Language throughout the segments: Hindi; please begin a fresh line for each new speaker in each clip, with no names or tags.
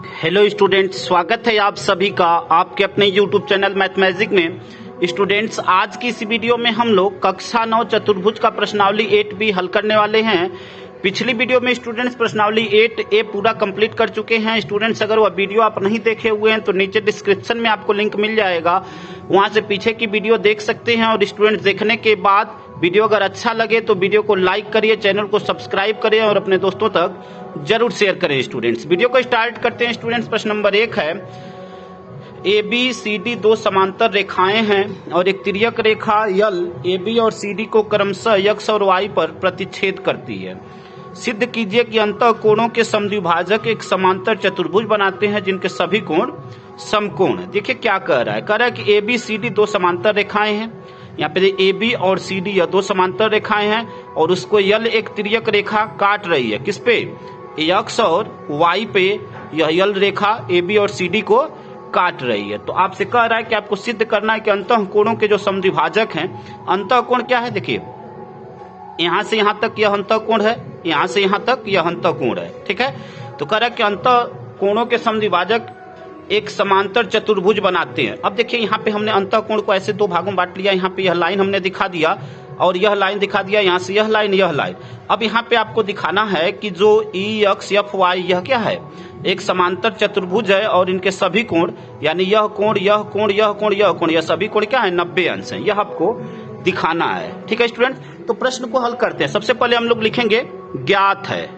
हेलो स्टूडेंट्स, स्वागत है आप सभी का आपके अपने यूट्यूब चैनल मैथमेटिक्स में। स्टूडेंट्स, आज की इस वीडियो में हम लोग कक्षा 9 चतुर्भुज का प्रश्नावली 8B हल करने वाले हैं। पिछली वीडियो में स्टूडेंट्स प्रश्नावली 8A पूरा कंप्लीट कर चुके हैं। स्टूडेंट्स, अगर वह वीडियो आप नहीं देखे हुए हैं तो नीचे डिस्क्रिप्शन में आपको लिंक मिल जाएगा, वहां से पीछे की वीडियो देख सकते हैं। और स्टूडेंट्स, देखने के बाद वीडियो अगर अच्छा लगे तो वीडियो को लाइक करिए, चैनल को सब्सक्राइब करें और अपने दोस्तों तक जरूर शेयर करें। स्टूडेंट्स, वीडियो को स्टार्ट करते हैं। स्टूडेंट्स, प्रश्न नंबर 1 है, ABCD दो समांतर रेखाएं हैं और एक तिर्यक रेखा यल AB और CD को क्रमशः X और Y पर प्रतिच्छेद करती है। सिद्ध कीजिए कि अंतः कोणों के समद्विभाजक एक समांतर चतुर्भुज बनाते हैं जिनके सभी कोण समकोण है। देखिए क्या कह रहा है कि ABCD दो समांतर रेखाएं हैं। यहाँ पे AB और CD यह दो समांतर रेखाएं हैं और उसको यल एक तिर्यक रेखा काट रही है। किस पे? X और Y पे यह यल रेखा AB और CD को काट रही है। तो आपसे कह रहा है कि आपको सिद्ध करना है कि अंतः कोणों के जो समद्विभाजक हैं, अंतः कोण क्या है? देखिए, यहां से यहां तक यह अंतः कोण है, यहां से यहां तक यह अंतः कोण है। ठीक है, तो कह रहा है कि अंतः कोणों के समद्विभाजक एक समांतर चतुर्भुज बनाते हैं। अब देखिए, यहाँ पे हमने अंतः कोण को ऐसे दो भागों में बांट लिया। यहाँ पे यह लाइन हमने दिखा दिया और यह लाइन दिखा दिया, यहाँ से यह लाइन, यह लाइन। अब यहाँ पे आपको दिखाना है कि जो EXFY यह क्या है? एक समांतर चतुर्भुज है और इनके सभी कोण, यानी यह कोण, यह कोण, यह कोण, यह कोण, यह सभी कोण क्या है? 90 अंश है। यह आपको दिखाना है। ठीक है स्टूडेंट, तो प्रश्न को हल करते हैं। सबसे पहले हम लोग लिखेंगे ज्ञात है।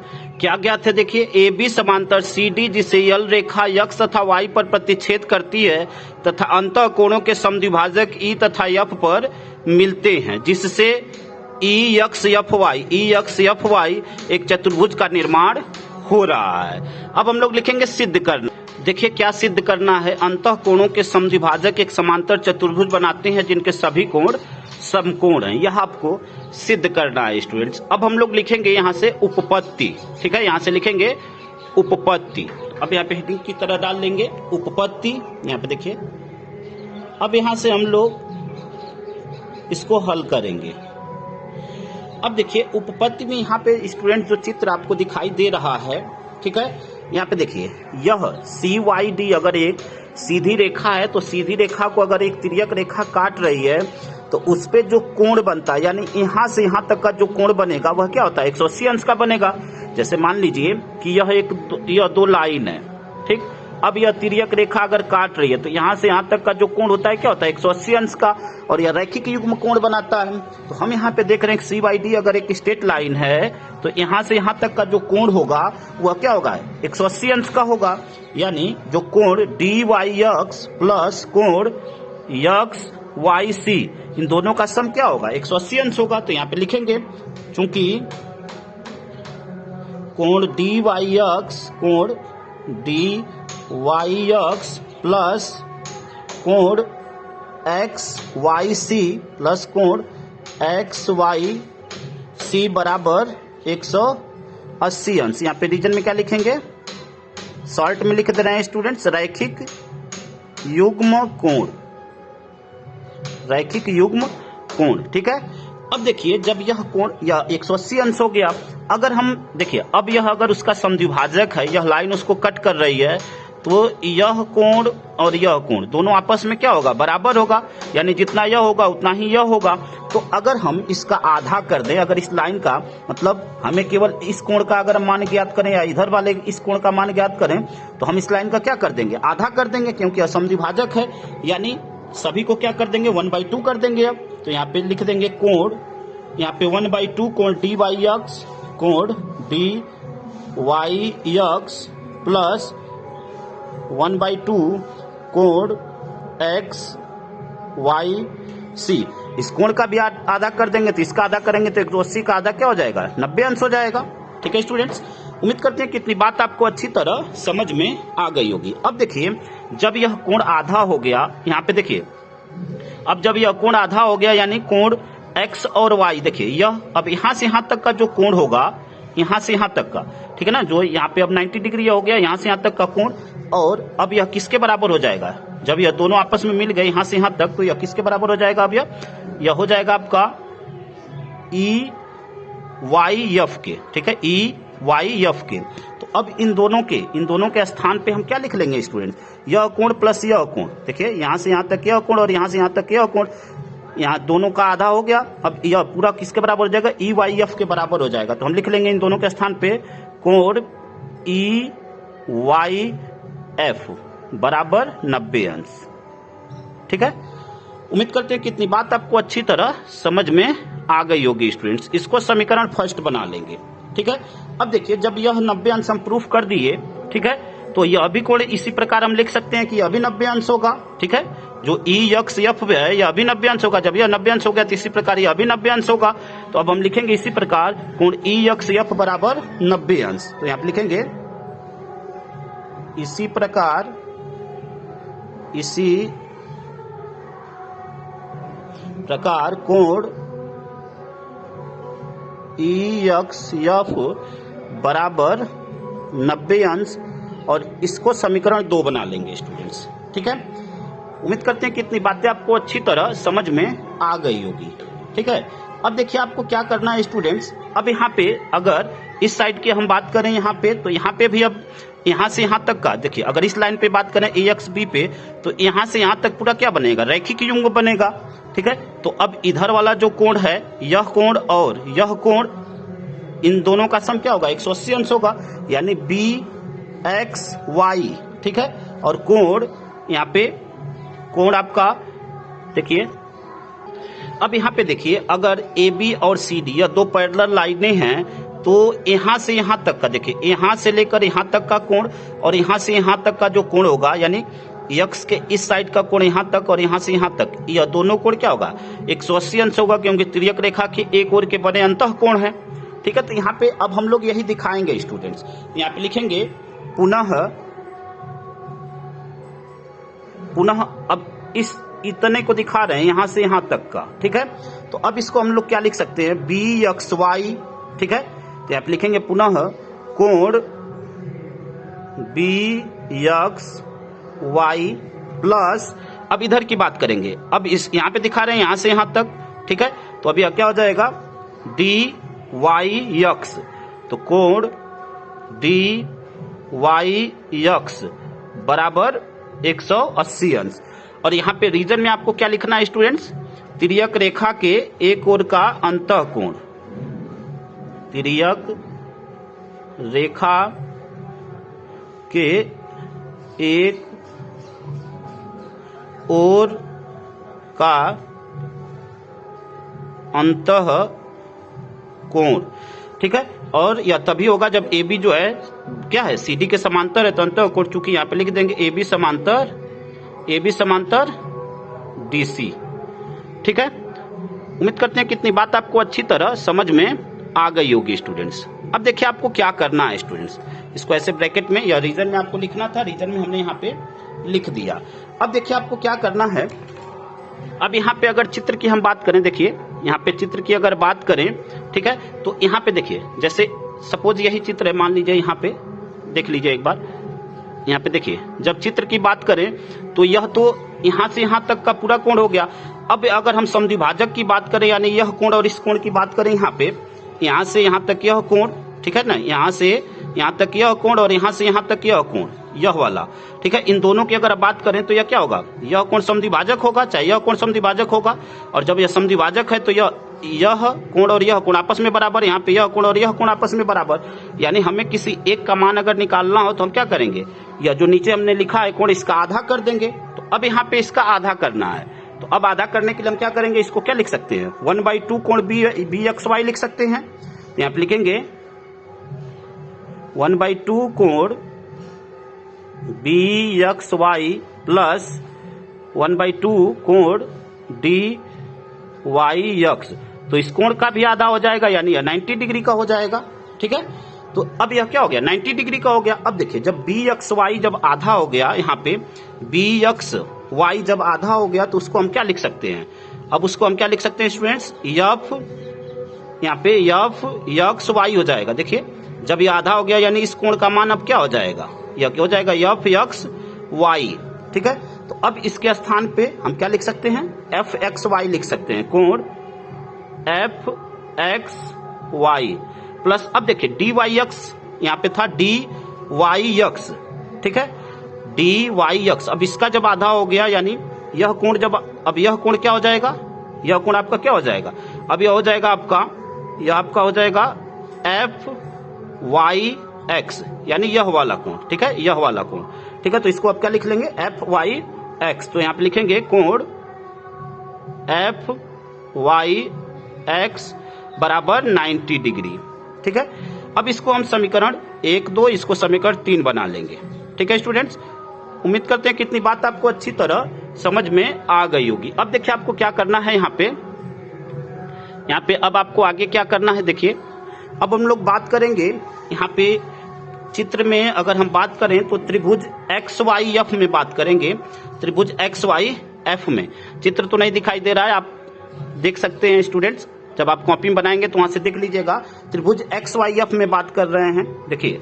क्या ज्ञात है? देखिए, AB समांतर CD जिसे यल रेखा X तथा Y पर प्रतिच्छेद करती है तथा अंतः कोणों के समद्विभाजक E तथा F पर मिलते हैं, जिससे EXFY एक चतुर्भुज का निर्माण हो रहा है। अब हम लोग लिखेंगे सिद्ध करना। देखिए क्या सिद्ध करना है? अंतः कोणों के समद्विभाजक एक समांतर चतुर्भुज बनाते हैं जिनके सभी कोण समकोण हैं। यह आपको सिद्ध करना है स्टूडेंट्स। अब हम लोग लिखेंगे यहाँ से उपपत्ति। ठीक है, यहाँ से लिखेंगे उपपत्ति। अब यहाँ पे हेडिंग की तरह डाल लेंगे उपपत्ति। यहाँ पे देखिए, अब यहाँ से हम लोग इसको हल करेंगे। अब देखिए उपपत्ति में यहाँ पे स्टूडेंट जो चित्र आपको दिखाई दे रहा है, ठीक है, यहाँ पे देखिए, यह CYD अगर एक सीधी रेखा है तो सीधी रेखा को अगर एक तिर्यक रेखा काट रही है तो उस पे जो कोण बनता है, यानी यहाँ से यहाँ तक का जो कोण बनेगा वह क्या होता है? 180 अंश का बनेगा। जैसे मान लीजिए कि यह दो लाइन है। ठीक, अब यह तिर्यक रेखा अगर काट रही है तो यहाँ से यहाँ तक का जो कोण होता है क्या होता है? 180 अंश का, और यह रैखिक युग्म कोण बनाता है। तो हम यहाँ पे देख रहे हैं कि CYD अगर एक स्ट्रेट लाइन है तो यहाँ से यहाँ तक का जो कोण होगा वह क्या होगा? 180 अंश का होगा। यानी जो कोण DYX प्लस कोण XYC, इन दोनों का सम क्या होगा? 180 अंश होगा। तो यहाँ पे लिखेंगे, चूंकि कोण DYX प्लस कोण XYC प्लस कोण XYC बराबर 180 अंश। यहाँ पे रीजन में क्या लिखेंगे? शॉर्ट में लिख दे रहे हैं स्टूडेंट्स, रैखिक युग्म कोण, रैखिक युग्म कोण। ठीक है, अब देखिए, जब यह कोण यह 180 अंश हो गया, अगर हम देखिए, अब यह अगर उसका समद्विभाजक है, यह लाइन उसको कट कर रही है, तो यह कोण और यह कोण दोनों आपस में क्या होगा? बराबर होगा। यानी जितना यह होगा उतना ही यह होगा। तो अगर हम इसका आधा कर दें, अगर इस लाइन का मतलब हमें केवल इस कोण का अगर मान ज्ञात करें या इधर वाले इस कोण का मान ज्ञात करें, तो हम इस लाइन का क्या कर देंगे? आधा कर देंगे, क्योंकि यह समद्विभाजक है। यानी सभी को क्या कर देंगे? 1/2 कर देंगे। अब तो यहाँ पे लिख देंगे कोण, यहाँ पे 1/2 कोण DYX, कोण DYX प्लस 1/2 कोण XYC। इस कोण का भी आधा कर देंगे तो इसका आधा करेंगे तो 180 का आधा क्या हो जाएगा? 90 अंश हो जाएगा। ठीक है स्टूडेंट्स, उम्मीद करते हैं कि इतनी बात आपको अच्छी तरह समझ में आ गई होगी। अब देखिए, जब यह कोण आधा हो गया, यहाँ पे देखिए, अब जब यह कोण आधा हो गया यानी कोण X और Y, देखिए यह अब यहाँ से यहाँ तक का जो कोण होगा, यहाँ से यहाँ तक का, ठीक है ना, जो यहाँ पे अब 90 डिग्री हो गया, यहाँ से यहाँ तक का कोण, और अब यह किसके बराबर हो जाएगा? जब यह दोनों आपस में मिल गए यहाँ से यहाँ तक, तो यह किसके बराबर हो जाएगा? अब यह हो जाएगा आपका EYF के। ठीक है, EYF के। तो अब इन दोनों के स्थान पे हम क्या लिख लेंगे स्टूडेंट, यह कोण प्लस यह कोण। देखिए यहां से यहां तक यह कोण और यहां से यहां तक यह कोण, यहाँ दोनों का आधा हो गया। अब यह पूरा किसके बराबर हो जाएगा, ई वाई एफ के बराबर हो जाएगा। तो हम लिख लेंगे इन दोनों के स्थान पे कोण ई वाई एफ बराबर 90 अंश। ठीक है, उम्मीद करते हैं कि इतनी बात आपको अच्छी तरह समझ में आ गई होगी स्टूडेंट्स। इसको समीकरण फर्स्ट बना लेंगे। ठीक है, अब देखिए जब यह 90 अंश हम प्रूफ कर दिए, ठीक है, तो यह भी कोण इसी प्रकार हम लिख सकते हैं कि यह भी 90 अंश होगा। ठीक है, जो ई यक्स एफ है यह भी 90 अंश होगा। जब यह 90 अंश हो गया तो इसी प्रकार यह भी 90 अंश होगा। तो अब हम लिखेंगे इसी प्रकार कोण ई यक्स एफ बराबर 90 अंश। तो यहां पर लिखेंगे इसी प्रकार कोण ई एक्स एफ बराबर 90 अंश, और इसको समीकरण 2 बना लेंगे स्टूडेंट्स। ठीक है, उम्मीद करते हैं कि इतनी बातें आपको अच्छी तरह समझ में आ गई होगी। ठीक है, अब देखिए आपको क्या करना है स्टूडेंट्स। अब यहाँ पे अगर इस साइड की हम बात करें यहाँ पे, तो यहाँ पे भी अब यहाँ से यहाँ तक का देखिए, अगर इस लाइन पे बात करें ए एक्स बी पे, तो यहाँ से यहाँ तक पूरा क्या बनेगा, रैखिक युग्म बनेगा। ठीक है, तो अब इधर वाला जो कोण है, यह कोण और यह कोण, इन दोनों का सम क्या होगा, 180 अंश होगा, यानी बी एक्स वाई। ठीक है, और कोण यहाँ पे कोण आपका देखिए, अब यहाँ पे देखिए अगर ए बी और सी डी यह दो पैरेलल लाइनें हैं, तो यहां से यहां तक का देखिए, यहां से लेकर यहां तक का कोण और यहां से यहां तक का जो कोण होगा, यानी यक्स के इस साइड का कोण यहां तक और यहां से यहां तक, यह दोनों कोण क्या होगा, 180 अंश होगा, क्योंकि तिर्यक रेखा के एक ओर के बने अंतः कोण है। ठीक है, तो यहाँ पे अब हम लोग यही दिखाएंगे स्टूडेंट्स। यहाँ पे लिखेंगे पुनः अब इस इतने को दिखा रहे हैं यहां से यहां तक का। ठीक है, तो अब इसको हम लोग क्या लिख सकते हैं, बी एक्स वाई। ठीक है, तो यहाँ पे लिखेंगे पुनः कोण बी एक्स वाई प्लस, अब इधर की बात करेंगे, अब इस यहाँ पे दिखा रहे हैं यहां से यहां तक। ठीक है, तो अभी क्या हो जाएगा, डी वाई एक्स, तो कोण डी वाई एक्स बराबर 180 अंश। और यहाँ पे रीजन में आपको क्या लिखना है स्टूडेंट्स, तिर्यक रेखा के एक ओर का अंतः कोण, तिर्यक रेखा के एक ओर का अंतः कोण। ठीक है, और यह तभी होगा जब ए बी जो है क्या है, सी डी के समांतर है, तो अंतः कोण, चूंकि यहाँ पे लिख देंगे ए बी समांतर डी सी। ठीक है, उम्मीद करते हैं कि इतनी बात आपको अच्छी तरह समझ में आ गई होगी स्टूडेंट्स। अब देखिए आपको क्या करना है स्टूडेंट्स, इसको ऐसे ब्रैकेट में या रीजन में आपको लिखना था, रीजन में हमने यहाँ पे लिख दिया। अब देखिए आपको क्या करना है, अब यहाँ पे अगर चित्र की हम बात करें, देखिए यहाँ पे चित्र की अगर बात करें, ठीक है, तो यहाँ पे देखिए जैसे सपोज यही चित्र है, मान लीजिए यहाँ पे देख लीजिए एक बार, यहाँ पे देखिए जब चित्र की बात करें तो यह तो यहाँ से यहाँ तक का पूरा कोण हो गया। अब अगर हम समद्विभाजक की बात करें, यानी यह कोण और इस कोण की बात करें, यहाँ पे यहाँ से यहाँ तक यह कोण, ठीक है ना, यहाँ से यहाँ तक यह कोण और यहाँ से यहाँ तक यह कोण, यह वाला। ठीक है, इन दोनों की अगर बात करें तो यह क्या होगा, यह कोण समद्विभाजक होगा, चाहे यह कोण समद्विभाजक होगा। और जब यह समद्विभाजक है तो यह कोण और यह कोण आपस में बराबर, यहाँ पे यह कोण और यह कोण आपस में बराबर। यानी हमें किसी एक का मान अगर निकालना हो तो हम क्या करेंगे, यह जो नीचे हमने लिखा है कोण, इसका आधा कर देंगे। तो अब यहाँ पे इसका आधा करना है, तो अब आधा करने के लिए हम क्या करेंगे, इसको क्या लिख सकते हैं, 1/2 कोण बी एक्स वाई लिख सकते हैं। यहाँ पे लिखेंगे 1/2 कोण बी एक्स वाई प्लस 1/2 कोण डी वाई एक्स। तो इस कोण का भी आधा हो जाएगा, यानी यह 90 डिग्री का हो जाएगा। ठीक है, तो अब यह क्या हो गया, 90 डिग्री का हो गया। अब देखिए जब बी एक्स वाई जब आधा हो गया, यहाँ पे बी एक्स वाई जब आधा हो गया, तो उसको हम क्या लिख सकते हैं, अब उसको हम क्या लिख सकते हैं स्टूडेंट्स, एफ, यहाँ पे एफ एक्स वाई हो जाएगा। देखिए जब ये आधा हो गया, यानी इस कोण का मान अब क्या हो जाएगा, यह क्या हो जाएगा, एफ एक्स वाई। ठीक है, तो अब इसके स्थान पे हम क्या लिख सकते हैं, एफ एक्स वाई लिख सकते हैं, कोण एफ एक्स वाई प्लस, अब देखिए डी वाई एक्स, यहाँ पे था डी वाई यक्स, ठीक है, डी वाई यक्स। अब इसका जब आधा हो गया यानी यह कोण जब, अब यह कोण क्या हो जाएगा, यह कोण आपका क्या हो जाएगा, अब यह हो जाएगा आपका, यह आपका हो जाएगा एफ वाई एक्स, यानी यह वाला कोण, ठीक है, यह वाला कोण, ठीक है। तो इसको आप क्या लिख लेंगे, एफ वाई एक्स। तो यहां पे लिखेंगे कोण एफ वाई एक्स बराबर 90 डिग्री, ठीक है। अब इसको हम समीकरण 1, 2, इसको समीकरण 3 बना लेंगे, ठीक है स्टूडेंट्स। उम्मीद करते हैं कितनी बात आपको अच्छी तरह समझ में आ गई होगी। अब देखिए आपको क्या करना है यहाँ पे अब आपको आगे क्या करना है, देखिए अब हम लोग बात करेंगे यहाँ पे चित्र में, अगर हम बात करें तो त्रिभुज एक्स वाई एफ में बात करेंगे, त्रिभुज एक्स वाई एफ में। चित्र तो नहीं दिखाई दे रहा है, आप देख सकते हैं स्टूडेंट्स, जब आप कॉपी में बनाएंगे तो वहां से देख लीजिएगा। त्रिभुज एक्स वाई एफ में बात कर रहे हैं, देखिए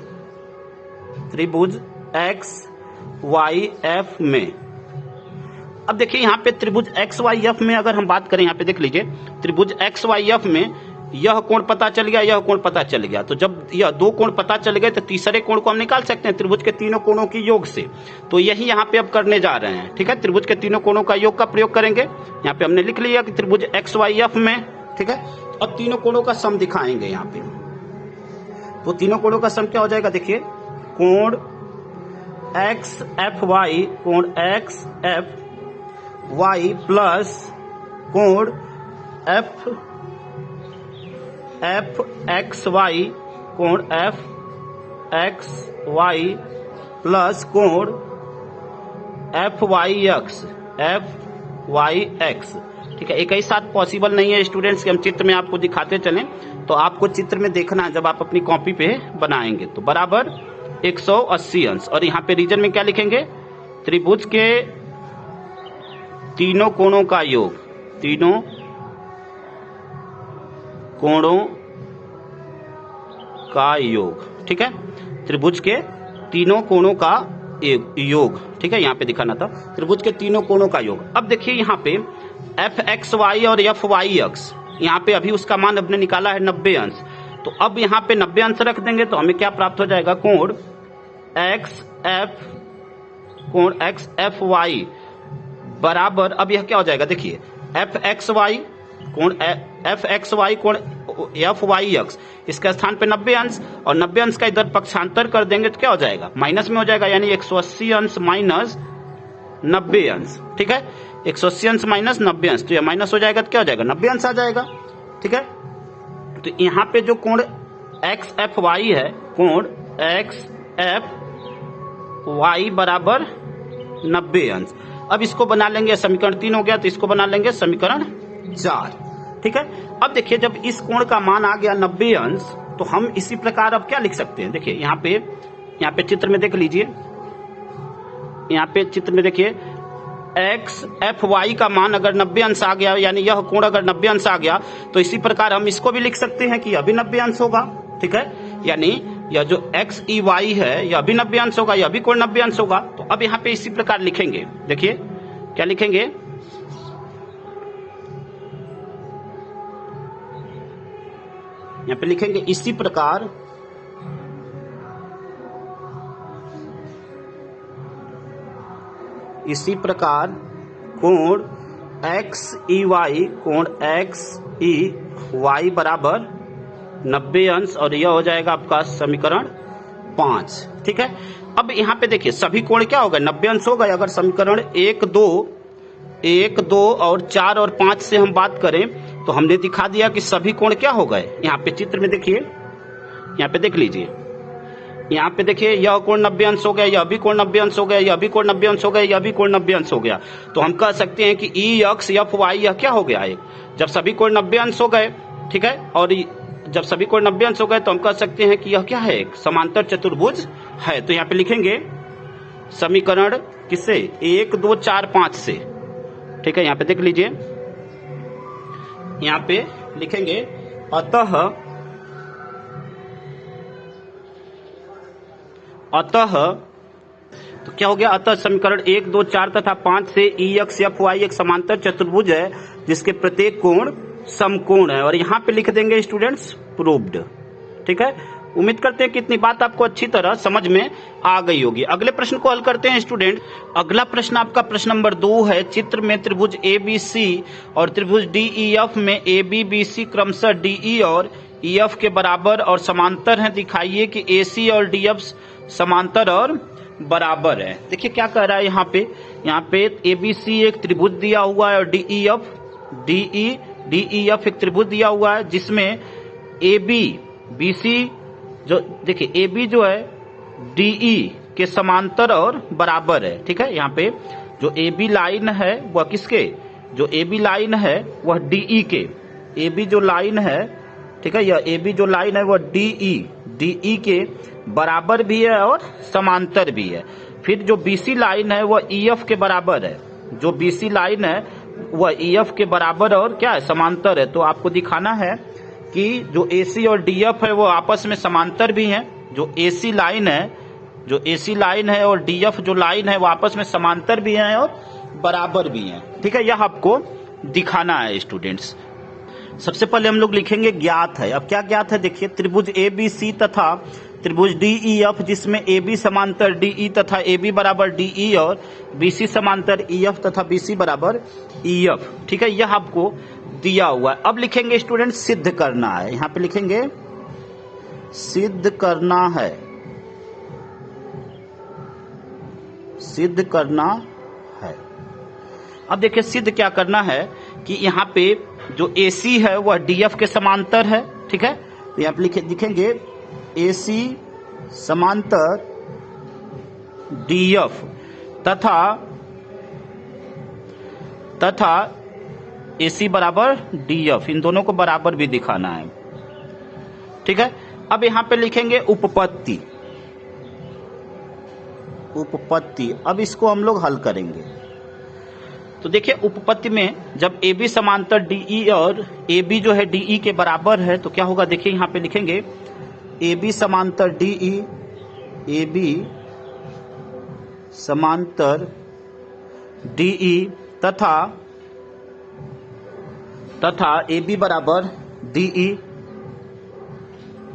त्रिभुज एक्स वाई एफ में। अब देखिए यहाँ पे त्रिभुज एक्स वाई एफ में अगर हम बात करें, यहाँ पे देख लीजिए त्रिभुज एक्स वाई एफ में यह कोण पता चल गया, यह कोण पता चल गया। तो जब यह दो कोण पता चल गए तो तीसरे कोण को हम निकाल सकते हैं त्रिभुज के तीनों कोणों की योग से। तो यही यहाँ पे अब करने जा रहे हैं, ठीक है। त्रिभुज के तीनों कोणों का योग का प्रयोग करेंगे। यहाँ पे हमने लिख लिया कि त्रिभुज एक्स वाई एफ में, ठीक है। अब तीनों कोणों का सम दिखाएंगे यहाँ पे। तो तीनों कोणों का सम क्या हो जाएगा, देखिए कोण एक्स एफ वाई, कोण एक्स एफ वाई प्लस कोण एफ एफ एक्स वाई, कोण एफ एक्स वाई प्लस कोण F Y X, F Y X, ठीक है। एक ही साथ पॉसिबल नहीं है स्टूडेंट्स कि हम चित्र में आपको दिखाते चलें, तो आपको चित्र में देखना है जब आप अपनी कॉपी पे बनाएंगे। तो बराबर 180 अंश, और यहाँ पे रीजन में क्या लिखेंगे, त्रिभुज के तीनों कोणों का योग, तीनों कोणों का योग, ठीक है। त्रिभुज के तीनों कोणों का योग, ठीक है, यहाँ पे दिखाना था त्रिभुज के तीनों कोणों का योग। अब देखिए यहाँ पे एफ एक्स वाई और एफ वाई एक्स, यहाँ पे अभी उसका मान हमने निकाला है 90 अंश। तो अब यहाँ पे 90 अंश रख देंगे तो हमें क्या प्राप्त हो जाएगा, कोण एक्स एफ वाई बराबर, अब यह क्या हो जाएगा, देखिए एफ एक्स वाई कोण एफ एक्स वाई कोण एफ वाई एक्स, इसके स्थान पे 90 अंश, और 90 अंश का इधर पक्षांतर कर देंगे तो क्या हो जाएगा, माइनस में हो जाएगा, यानी 180 अंश माइनस 90 अंश, ठीक है। 180 अंश माइनस 90 अंश, तो यह माइनस हो जाएगा तो क्या हो जाएगा, 90 अंश आ जाएगा, ठीक है। तो यहाँ पे जो कोण एक्स एफ वाई है, कोण एक्स एफ वाई बराबर 90 अंश। अब इसको बना लेंगे, समीकरण 3 हो गया, तो इसको बना लेंगे समीकरण 4, ठीक है। अब देखिए जब इस कोण का मान आ गया 90 अंश, तो हम इसी प्रकार अब क्या लिख सकते हैं, देखिए यहाँ पे चित्र में देख लीजिए, यहाँ पे चित्र में देखिए एक्स एफ वाई का मान अगर 90 अंश आ गया, यानी यह कोण अगर 90 अंश आ गया, तो इसी प्रकार हम इसको भी लिख सकते हैं कि यह भी 90 अंश होगा, ठीक है। यानी यह जो एक्स ई वाई है यह भी 90 अंश होगा, यह भी कोण 90 अंश होगा। तो अब यहाँ पे इसी प्रकार लिखेंगे, देखिए क्या लिखेंगे, यहाँ पे लिखेंगे इसी प्रकार कोण एक्स ई वाई, कोण एक्स ई वाई बराबर 90 अंश, और यह हो जाएगा आपका समीकरण 5, ठीक है। अब यहाँ पे देखिए सभी कोण क्या हो गए, 90 अंश हो गए। अगर समीकरण 1, 2 और 4 और 5 से हम बात करें तो हमने दिखा दिया कि सभी कोण क्या हो गए। यहाँ पे चित्र में देखिए, यहाँ पे देख लीजिए, यहाँ पे देखिए यह कोण 90 अंश हो गया, यह भी कोण 90 अंश हो गया, यह भी कोण 90 अंश हो गया, यह भी कोण 90 अंश हो गया। तो हम कह सकते हैं कि ई एक्स एफ वाई यह क्या हो गया है, जब सभी कोण 90 अंश हो गए, ठीक है, और जब सभी कोण 90 अंश हो गए तो हम कह सकते हैं कि यह क्या है, एक समांतर चतुर्भुज है। तो यहाँ पे लिखेंगे समीकरण किससे, 1, 2, 4, 5 से, ठीक है। यहाँ पे देख लीजिए, यहाँ पे लिखेंगे अतः तो क्या हो गया, अतः समीकरण 1, 2, 4 तथा 5 से ई एक्स एफ वाई एक समांतर चतुर्भुज है जिसके प्रत्येक कोण समकोण है। और यहाँ पे लिख देंगे स्टूडेंट्स प्रूव्ड, ठीक है, उम्मीद करते हैं कि इतनी बात आपको अच्छी तरह समझ में आ गई होगी। अगले प्रश्न को हल करते हैं स्टूडेंट। अगला प्रश्न आपका प्रश्न नंबर 2 है। चित्र में त्रिभुज ABC और त्रिभुज DEF में ABBC क्रमशः DE और EF के बराबर और समांतर हैं। दिखाइए कि AC और DF समांतर और बराबर है। देखिए क्या कह रहा है यहाँ पे ABC एक त्रिभुज दिया हुआ है और DEF एक त्रिभुज दिया हुआ है जिसमें ABBC जो देखिए AB जो है DE के समांतर और बराबर है। ठीक है, यहाँ पे जो AB लाइन है वह किसके, जो AB लाइन है वह DE के, AB जो लाइन है, ठीक है, यह AB जो लाइन है वह DE के बराबर भी है और समांतर भी है। फिर जो BC लाइन है वह EF के बराबर है, जो BC लाइन है वह EF के बराबर और क्या है, समांतर है। तो आपको दिखाना है कि जो AC और DF है वो आपस में समांतर भी हैं। जो AC लाइन है और DF जो लाइन है वो आपस में समांतर भी हैं और बराबर भी हैं। ठीक है, यह आपको दिखाना है स्टूडेंट्स। सबसे पहले हम लोग लिखेंगे ज्ञात है। अब क्या ज्ञात है देखिए, त्रिभुज ABC तथा त्रिभुज DEF जिसमें AB समांतर DE तथा AB बराबर DE और BC समांतर EF तथा BC बराबर EF। ठीक है, यह आपको दिया हुआ है। अब लिखेंगे स्टूडेंट सिद्ध करना है। यहां पे लिखेंगे सिद्ध करना है, सिद्ध करना है। अब देखिए सिद्ध क्या करना है कि यहाँ पे जो AC है वह DF के समांतर है। ठीक है, तो यहाँ पे लिखेंगे AC समांतर DF तथा AC बराबर DF, इन दोनों को बराबर भी दिखाना है। ठीक है, अब यहां पे लिखेंगे उपपत्ति। अब इसको हम लोग हल करेंगे। तो देखिए उपपत्ति में जब AB समांतर DE और AB जो है DE के बराबर है तो क्या होगा, देखिए यहां पे लिखेंगे AB समांतर DE, AB समांतर DE तथा AB बराबर DE,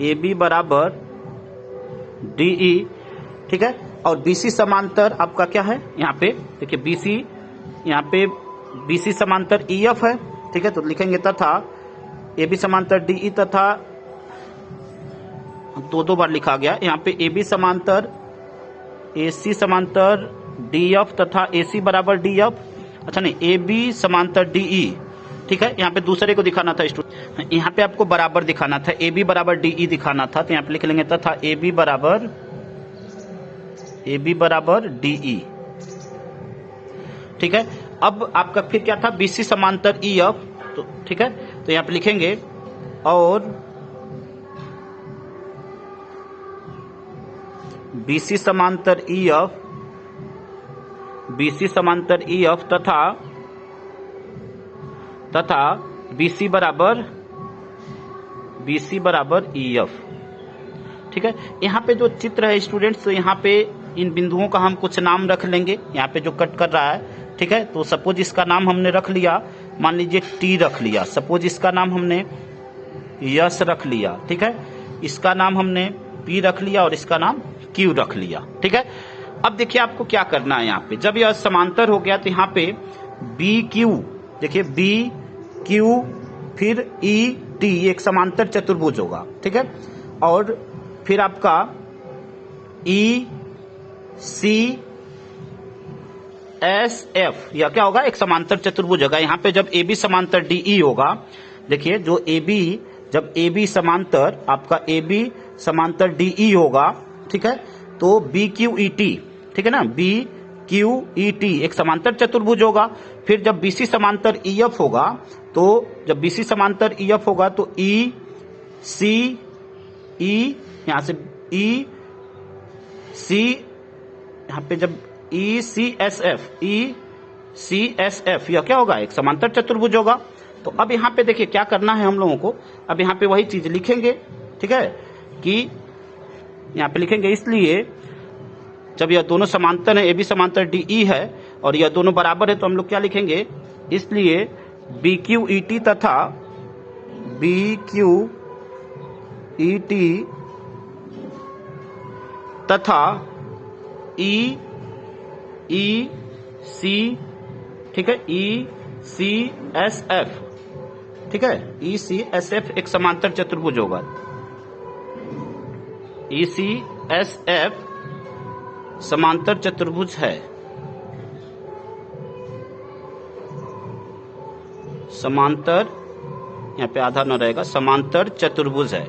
AB बराबर DE। ठीक है, और BC समांतर आपका क्या है, यहाँ पे देखिए BC, यहाँ पे BC समांतर EF है। ठीक है, तो लिखेंगे तथा AB समांतर DE तथा दो बार लिखा गया यहाँ पे AB समांतर AC समांतर DF तथा AC बराबर DF। अच्छा नहीं, AB समांतर DE। ठीक है, यहाँ पे दूसरे को दिखाना था स्टूडेंट, यहाँ पे आपको बराबर दिखाना था, AB बराबर DE दिखाना था। तो यहाँ पे लिख लेंगे तथा AB बराबर DE। ठीक है, अब आपका फिर क्या था, BC समांतर EF। तो ठीक है, तो यहाँ पे लिखेंगे और BC समांतर EF तथा BC बराबर EF। ठीक है, यहाँ पे जो चित्र है स्टूडेंट्स, तो यहाँ पे इन बिंदुओं का हम कुछ नाम रख लेंगे। यहाँ पे जो कट कर रहा है, ठीक है, तो सपोज इसका नाम हमने रख लिया, मान लीजिए T रख लिया, सपोज इसका नाम हमने यस रख लिया। ठीक है, इसका नाम हमने P रख लिया और इसका नाम Q रख लिया। ठीक है, अब देखिए आपको क्या करना है, यहाँ पे जब यह समांतर हो गया तो यहाँ पे BQ, देखिए BQ फिर ET एक समांतर चतुर्भुज होगा। ठीक है, और फिर आपका ECSF यह क्या होगा, एक समांतर चतुर्भुज होगा। यहाँ पे जब AB समांतर DE होगा, देखिए जो जब AB समांतर आपका AB समांतर DE होगा, ठीक है, तो BQET, ठीक है ना, BQET एक समांतर चतुर्भुज होगा। फिर जब BC समांतर EF होगा, तो जब BC समांतर EF होगा तो ECE, यहां से EC, यहां पे जब ECSF यह क्या होगा, एक समांतर चतुर्भुज होगा। तो अब यहाँ पे देखिए क्या करना है हम लोगों को, अब यहाँ पे वही चीज लिखेंगे। ठीक है, कि यहाँ पे लिखेंगे, इसलिए जब यह दोनों समांतर है, AB समांतर DE है और यह दोनों बराबर है, तो हम लोग क्या लिखेंगे, इसलिए BQET तथा BQET तथा ई सी, ठीक है, ECSF, ठीक है, ECSF एक समांतर चतुर्भुज होगा। ECSF समांतर चतुर्भुज है, समांतर, यहां पे आधा न रहेगा, समांतर चतुर्भुज है।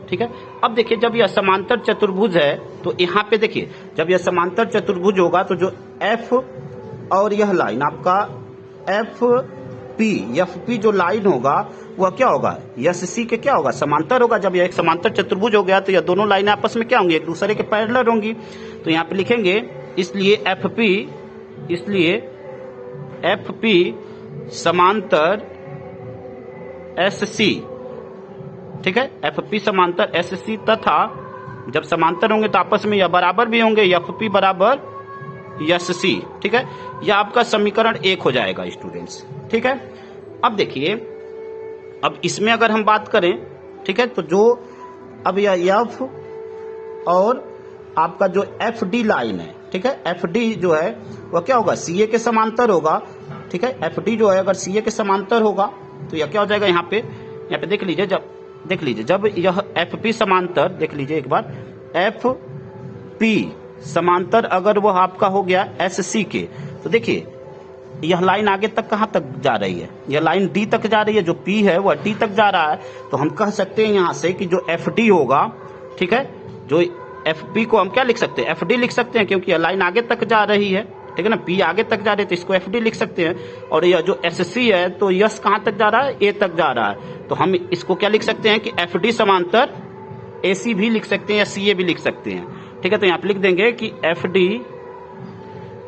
ठीक है, अब देखिए जब यह समांतर चतुर्भुज है तो यहां पे देखिए जब यह समांतर चतुर्भुज होगा तो जो F और यह लाइन आपका FP जो लाइन होगा वह क्या होगा, SC के क्या होगा, समांतर होगा। जब यह एक समांतर चतुर्भुज हो गया तो यह दोनों लाइनें आपस में क्या होंगी, एक दूसरे के पैरेलल होंगी। तो यहाँ पे लिखेंगे इसलिए FP समांतर SC, ठीक है, FP समांतर SC तथा जब समांतर होंगे तो आपस में यह बराबर भी होंगे, FP बराबर SC, ठीक है। यह आपका समीकरण 1 हो जाएगा स्टूडेंट्स, ठीक है। अब देखिए, अब इसमें अगर हम बात करें, ठीक है, तो जो अब यह F और आपका जो FD लाइन है, ठीक है, FD जो है वह क्या होगा, CA के समांतर होगा, ठीक है। FD जो है अगर CA के समांतर होगा तो यह क्या हो जाएगा, यहाँ पे देख लीजिए, जब यह FP समांतर, देख लीजिए एक बार, FP समांतर अगर वह आपका हो गया SC के, तो देखिए यह लाइन आगे तक कहां तक जा रही है, यह लाइन D तक जा रही है, जो P है वह D तक जा रहा है। तो हम कह सकते हैं यहां से कि जो FD होगा, ठीक है, जो FP को हम क्या लिख सकते हैं, FD लिख सकते हैं, क्योंकि यह लाइन आगे तक जा रही है, ठीक है ना, P आगे तक जा रही है तो इसको FD लिख सकते हैं। और यह जो SC है तो यस कहां तक जा रहा है, A तक जा रहा है, तो हम इसको क्या लिख सकते हैं कि FD समांतर AC भी लिख सकते हैं या CA भी लिख सकते हैं, ठीक है। तो यहाँ पे लिख देंगे कि FD,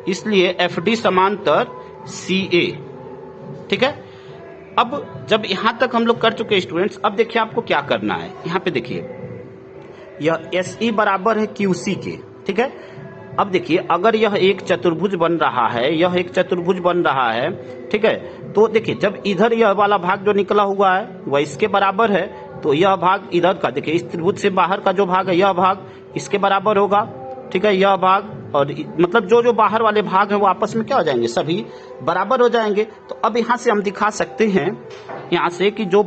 इसलिए FD समांतर CA, ठीक है। अब जब यहां तक हम लोग कर चुके हैं स्टूडेंट्स, अब देखिए आपको क्या करना है, यहाँ पे देखिए यह SE बराबर है QC के, ठीक है। अब देखिए अगर यह एक चतुर्भुज बन रहा है, यह एक चतुर्भुज बन रहा है, ठीक है, तो देखिए जब इधर यह वाला भाग जो निकला हुआ है वह इसके बराबर है, तो यह भाग इधर का, देखिए इस त्रिभुज से बाहर का जो भाग है यह भाग इसके बराबर होगा, ठीक है, यह भाग, और मतलब जो बाहर वाले भाग है वो आपस में क्या हो जाएंगे, सभी बराबर हो जाएंगे। तो अब यहां से हम दिखा सकते हैं यहां से कि जो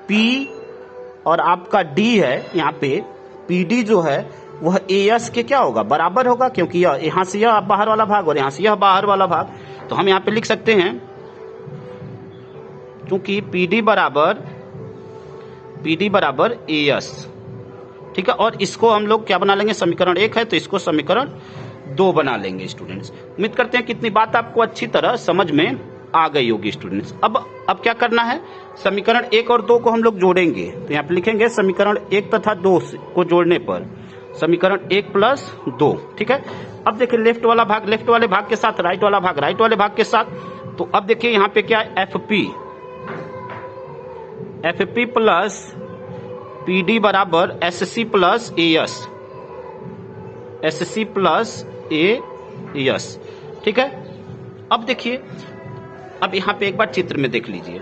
P और आपका D है, यहाँ पे PD जो है वह AS के क्या होगा, बराबर होगा, क्योंकि यहां से यह बाहर वाला भाग और यहां से यह बाहर वाला भाग। तो हम यहां पे लिख सकते हैं, क्योंकि PD बराबर AS, ठीक है, और इसको हम लोग क्या बना लेंगे, समीकरण 1 है तो इसको समीकरण 2 बना लेंगे स्टूडेंट्स। उम्मीद करते हैं कितनी बात आपको अच्छी तरह समझ में आ गई होगी स्टूडेंट्स। अब क्या करना है, समीकरण 1 और 2 को हम लोग जोड़ेंगे। तो यहाँ पे लिखेंगे समीकरण 1 तथा 2 को जोड़ने पर समीकरण 1 + 2, ठीक है। अब देखिए लेफ्ट वाला भाग लेफ्ट वाले भाग के साथ, राइट वाला भाग राइट वाले भाग के साथ। तो अब देखिए यहाँ पे क्या है, FP प्लस PD बराबर SC प्लस AS, ठीक है। अब देखिए, अब यहाँ पे एक बार चित्र में देख लीजिए,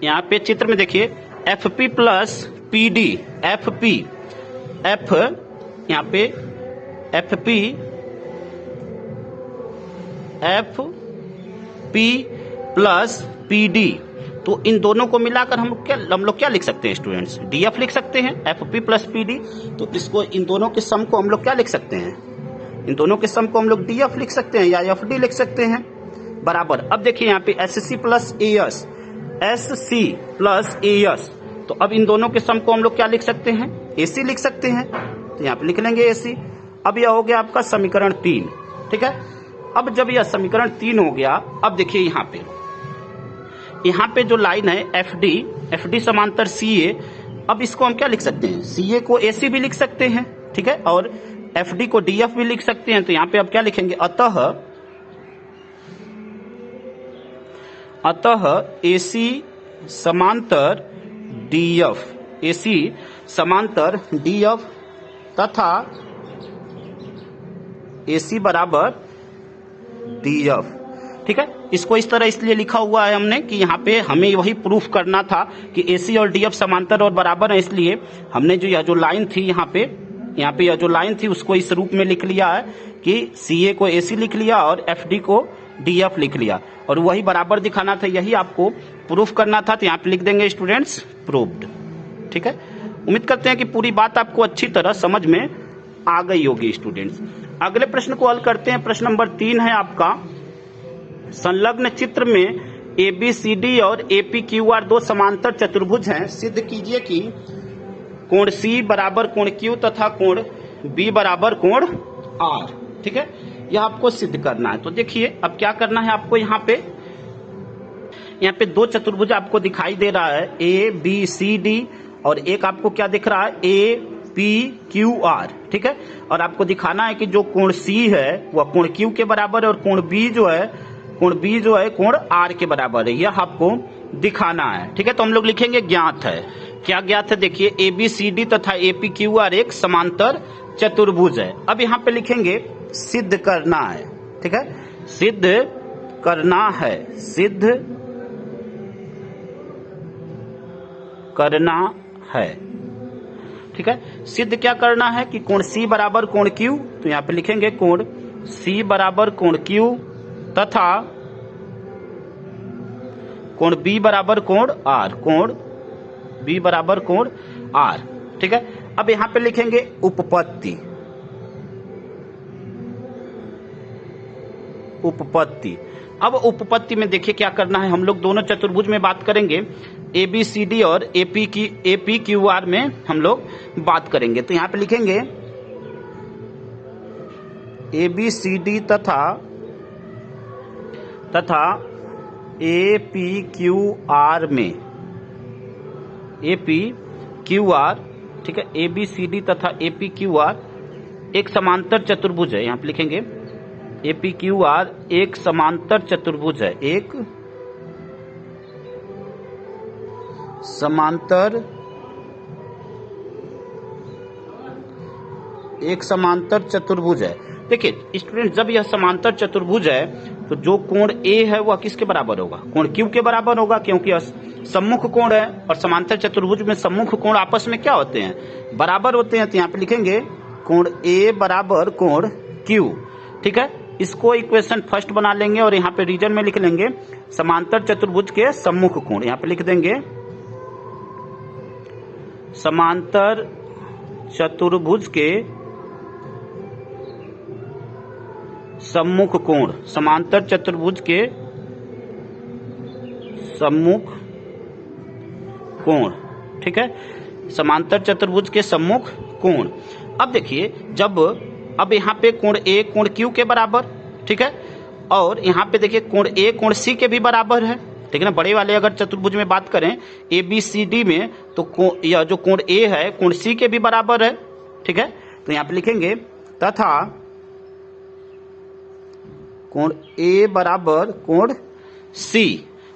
यहाँ पे चित्र में देखिए FP प्लस PD, यहाँ पे FP प्लस PD, तो इन दोनों को मिलाकर हम लोग क्या लिख सकते हैं स्टूडेंट्स, DF लिख सकते हैं, FP प्लस PD। तो इसको इन दोनों के सम को हम लोग क्या लिख सकते हैं, इन दोनों के सम को हम लोग DF लिख सकते हैं या FD लिख सकते हैं, बराबर। अब देखिए यहाँ पे SC प्लस AS, तो अब इन दोनों के सम को हम लोग क्या लिख सकते हैं, AC लिख सकते हैं। तो यहाँ पे लिख लेंगे AC। अब यह हो गया आपका समीकरण 3, ठीक है। अब जब यह समीकरण 3 हो गया, अब देखिए यहाँ पे जो लाइन है FD समांतर CA, अब इसको हम क्या लिख सकते हैं, CA को AC भी लिख सकते हैं, ठीक है, और FD को DF भी लिख सकते हैं। तो यहाँ पे अब क्या लिखेंगे, अतः AC समांतर DF तथा AC बराबर DF, ठीक है। इसको इस तरह इसलिए लिखा हुआ है हमने कि यहाँ पे हमें वही प्रूफ करना था कि AC और DF समांतर और बराबर है, इसलिए हमने जो यह जो लाइन थी यहाँ पे यह जो लाइन थी उसको इस रूप में लिख लिया है कि CA को AC लिख लिया और FD को DF लिख लिया, और वही बराबर दिखाना था, यही आपको प्रूफ करना था। तो यहाँ पे लिख देंगे स्टूडेंट्स प्रूव्ड। ठीक है, उम्मीद करते हैं कि पूरी बात आपको अच्छी तरह समझ में आ गई होगी स्टूडेंट्स। अगले प्रश्न को हल करते हैं। प्रश्न नंबर 3 है आपका, संलग्न चित्र में ABCD और APQR दो समांतर चतुर्भुज हैं, सिद्ध कीजिए कि कोण C बराबर कोण Q तथा कोण B बराबर कोण R। ठीक है, यह आपको सिद्ध करना है। तो देखिए अब क्या करना है आपको, यहाँ पे दो चतुर्भुज आपको दिखाई दे रहा है ABCD और एक आपको क्या दिख रहा है APQR। ठीक है, और आपको दिखाना है कि जो कोण C है वह कोण Q के बराबर है और कोण B जो है कोण R के बराबर है, यह आपको दिखाना है। ठीक है, तो हम लोग लिखेंगे ज्ञात है। क्या ज्ञात है, देखिए ABCD तथा APQR एक समांतर चतुर्भुज है। अब यहाँ पे लिखेंगे सिद्ध करना है। ठीक है, सिद्ध करना है, सिद्ध करना है। ठीक है, सिद्ध क्या करना है कि कोण C बराबर कोण Q, तो यहाँ पे लिखेंगे कोण C बराबर कोण Q तथा कोण B बराबर कोण R, कोण B बराबर कोण R। ठीक है, अब यहां पे लिखेंगे उपपत्ति। उपपत्ति, अब उपपत्ति में देखिए क्या करना है, हम लोग दोनों चतुर्भुज में बात करेंगे, ABCD और APQR में हम लोग बात करेंगे। तो यहां पे लिखेंगे ABCD तथा APQR में, APQR, ठीक है, ABCD तथा APQR एक समांतर चतुर्भुज है। यहां पे लिखेंगे APQR एक समांतर चतुर्भुज है, एक समांतर चतुर्भुज है। देखिए स्टूडेंट, जब यह समांतर चतुर्भुज है तो जो कोण A है वह किसके बराबर होगा, कोण Q के बराबर होगा, क्योंकि यह सम्मुख कोण है और समांतर चतुर्भुज में सम्मुख कोण आपस में क्या होते हैं, बराबर होते हैं। तो यहाँ पे लिखेंगे कोण A बराबर कोण Q। ठीक है, इसको इक्वेशन फर्स्ट बना लेंगे और यहाँ पे रीजन में लिख लेंगे समांतर चतुर्भुज के सम्मुख कोण। यहाँ पे लिख देंगे समांतर चतुर्भुज के सम्मुख कोण, समांतर चतुर्भुज के सम्मुख कोण। ठीक है, समांतर चतुर्भुज के सम्मुख कोण। अब देखिए अब यहाँ पे कोण A कोण Q के बराबर, ठीक है, और यहाँ पे देखिए कोण A कोण C के भी बराबर है। ठीक है ना, बड़े वाले अगर चतुर्भुज में बात करें ABCD में तो यह जो कोण A है कोण C के भी बराबर है। ठीक है, तो यहाँ पे लिखेंगे तथा कोण A बराबर कोण C,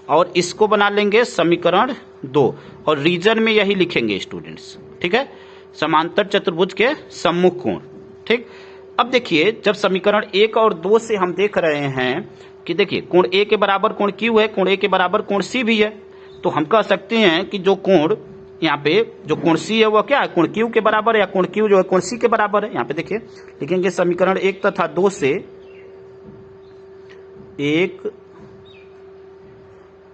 और इसको बना लेंगे समीकरण 2 और रीजन में यही लिखेंगे स्टूडेंट्स। ठीक है, समांतर चतुर्भुज के सम्मुख कोण। ठीक, अब देखिए जब समीकरण 1 और 2 से हम देख रहे हैं कि देखिए कोण A के बराबर कोण Q है, कोण A के बराबर कोण C भी है, तो हम कह सकते हैं कि जो कोण यहाँ पे जो कोण C है वह क्या है, कोण Q के बराबर है, या कोण Q जो है कोण C के बराबर है। यहाँ पे देखिए लिखेंगे समीकरण 1 तथा 2 से, 1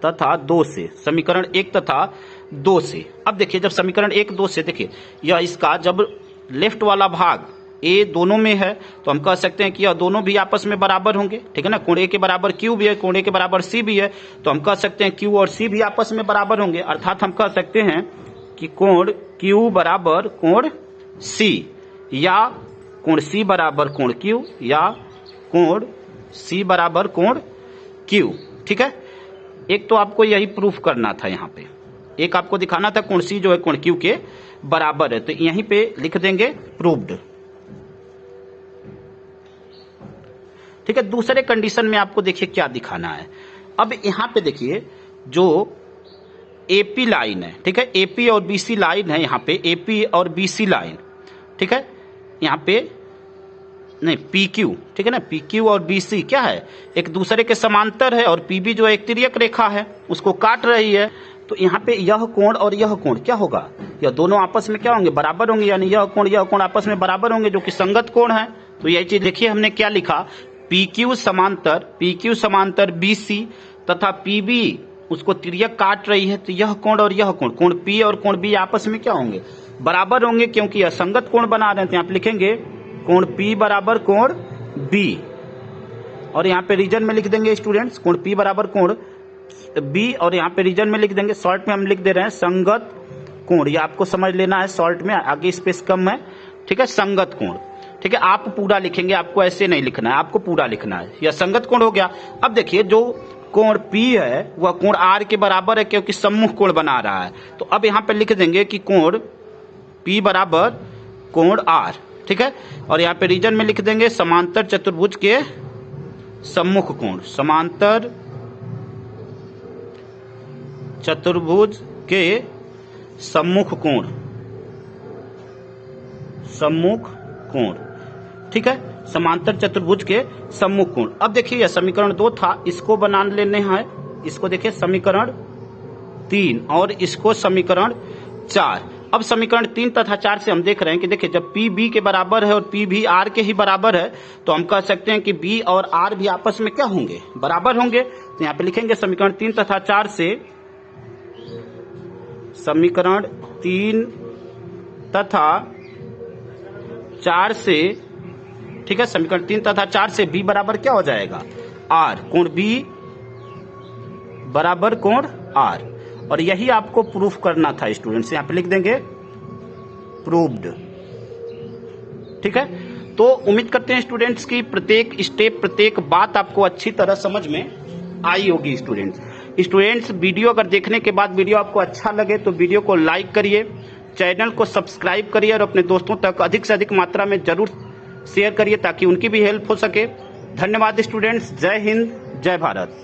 तथा 2 से, समीकरण 1 तथा 2 से। अब देखिए जब समीकरण 1 2 से देखिए यह इसका जब लेफ्ट वाला भाग A दोनों में है तो हम कह सकते हैं कि यह दोनों भी आपस में बराबर होंगे। ठीक है ना, कोण A के बराबर Q भी है, कोण A के बराबर C भी है, तो हम कह सकते हैं Q और C भी आपस में बराबर होंगे। अर्थात हम कह सकते हैं कि कोण Q बराबर कोण C, या कोण C बराबर कोण Q, या कोण C बराबर कोण Q। ठीक है, एक तो आपको यही प्रूफ करना था, यहाँ पे एक आपको दिखाना था कोण C जो है कोण Q के बराबर है, तो यहीं पे लिख देंगे प्रूव्ड। ठीक है, दूसरे कंडीशन में आपको देखिए क्या दिखाना है। अब यहाँ पे देखिए जो AP लाइन है, ठीक है, AP और BC लाइन है, यहाँ पे AP और BC लाइन, ठीक है, यहाँ पे नहीं पी क्यू, ठीक है ना, पी क्यू और बी सी क्या है, एक दूसरे के समांतर है, और पी बी जो एक तिर्यक रेखा है उसको काट रही है। तो यहाँ पे यह कोण और यह कोण क्या होगा, यह दोनों आपस में क्या होंगे, बराबर होंगे, यानी यह कोण आपस में बराबर होंगे, जो कि संगत कोण है। तो यही चीज देखिए हमने क्या लिखा, पी क्यू समांतर बी सी तथा पी बी उसको तिर्यक काट रही है। तो यह कोण और यह कोण पी और कोण बी आपस में क्या होंगे, बराबर होंगे, क्योंकि यह संगत कोण बना रहे हैं। तो यहाँ पे लिखेंगे कोण P बराबर कोण B, और यहाँ पे रीजन में लिख देंगे स्टूडेंट्स कोण P बराबर कोण B, और यहाँ पे रीजन में लिख देंगे, शॉर्ट में हम लिख दे रहे हैं संगत कोण। ये आपको समझ लेना है, शॉर्ट में आगे स्पेस कम है, ठीक है, संगत कोण, ठीक है। आप पूरा लिखेंगे, आपको ऐसे नहीं लिखना है, आपको पूरा लिखना है। यह संगत कोण हो गया। अब देखिए जो कोण P है वह कोण R के बराबर है, क्योंकि सम्मुख कोण बना रहा है। तो अब यहाँ पे लिख देंगे कि कोण P बराबर कोण R, ठीक है, और यहाँ पे रीजन में लिख देंगे समांतर चतुर्भुज के सम्मुख कोण, समांतर चतुर्भुज के सम्मुख कोण, ठीक है, समांतर चतुर्भुज के सम्मुख कोण। अब देखिए यह समीकरण 2 था, इसको बना लेने हैं, इसको देखिए समीकरण 3 और इसको समीकरण 4। अब समीकरण 3 तथा 4 से हम देख रहे हैं कि देखिए जब P B के बराबर है और P भी R के ही बराबर है, तो हम कह सकते हैं कि B और R भी आपस में क्या होंगे, बराबर होंगे। तो यहाँ पे लिखेंगे समीकरण 3 तथा 4 से, समीकरण 3 तथा 4 से, ठीक है, समीकरण 3 तथा 4 से B बराबर क्या हो जाएगा, R, कोण B बराबर कोण R, और यही आपको प्रूफ करना था स्टूडेंट्स। यहाँ पे लिख देंगे प्रूव्ड, ठीक है। तो उम्मीद करते हैं स्टूडेंट्स की प्रत्येक स्टेप, प्रत्येक बात आपको अच्छी तरह समझ में आई होगी स्टूडेंट्स। वीडियो अगर देखने के बाद वीडियो आपको अच्छा लगे तो वीडियो को लाइक करिए, चैनल को सब्सक्राइब करिए और अपने दोस्तों तक अधिक से अधिक मात्रा में जरूर शेयर करिए ताकि उनकी भी हेल्प हो सके। धन्यवाद स्टूडेंट्स, जय हिंद, जय भारत।